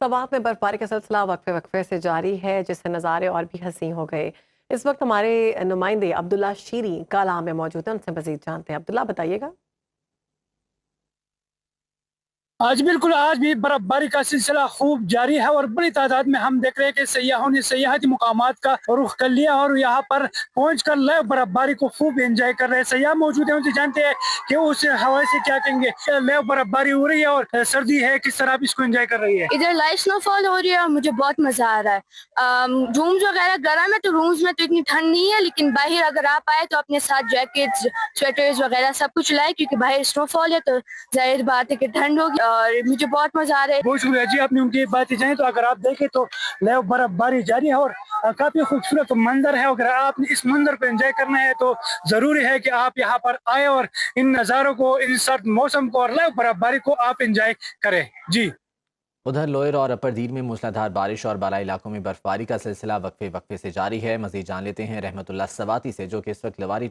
सवात में बर्फबारी का सिलसिला वक्फे वक्फे से जारी है, जिससे नज़ारे और भी हसीन हो गए। इस वक्त हमारे नुमाइंदे अब्दुल्ला शीरी काला में मौजूद हैं, उनसे मजीद जानते हैं। अब्दुल्ला, बताइएगा। आज भी बर्फबारी का सिलसिला खूब जारी है और बड़ी तादाद में हम देख रहे हैं कि सयाहों ने सयाहती मुकामात का रुख कर लिया और यहाँ पर पहुंचकर लाइव बर्फबारी को खूब एंजॉय कर रहे हैं। सयाह मौजूद हैं, उनसे जानते हैं कि उस हवा से क्या कहेंगे। लाइव बर्फबारी हो रही है और सर्दी है, किस तरह आप इसको एंजॉय कर रही है? इधर लाइव स्नोफॉल हो रही है और मुझे बहुत मजा आ रहा है। रूम्स वगैरह गर्म है तो रूम्स में तो इतनी ठंड नहीं है, लेकिन बाहर अगर आप आए तो अपने साथ जैकेट्स, स्वेटर्स वगैरह सब कुछ लाए, क्योंकि बाहर स्नोफॉल है तो जाहिर बात है कि ठंड होगी और मुझे बहुत मजा आ रहा है। बहुत शुक्रिया जी, आपने उनकी बातें जानी। तो अगर आप देखें तो लाइव बर्फबारी जारी है और काफी खूबसूरत मंजर है। अगर आपने इस मंजर को एंजॉय करना है तो जरूरी है कि आप यहाँ पर आए और इन नज़ारों को, इन सर्द मौसम को और लाइव बर्फबारी को आप एंजॉय करें जी। उधर लोअर और अपर दीन में मूसलाधार बारिश और बालाई इलाकों में बर्फबारी का सिलसिला वक्फे वक्फे से जारी है। मजीद जान लेते हैं रहमतुल्लाह सवाती से, जो कि इस वक्त लवारी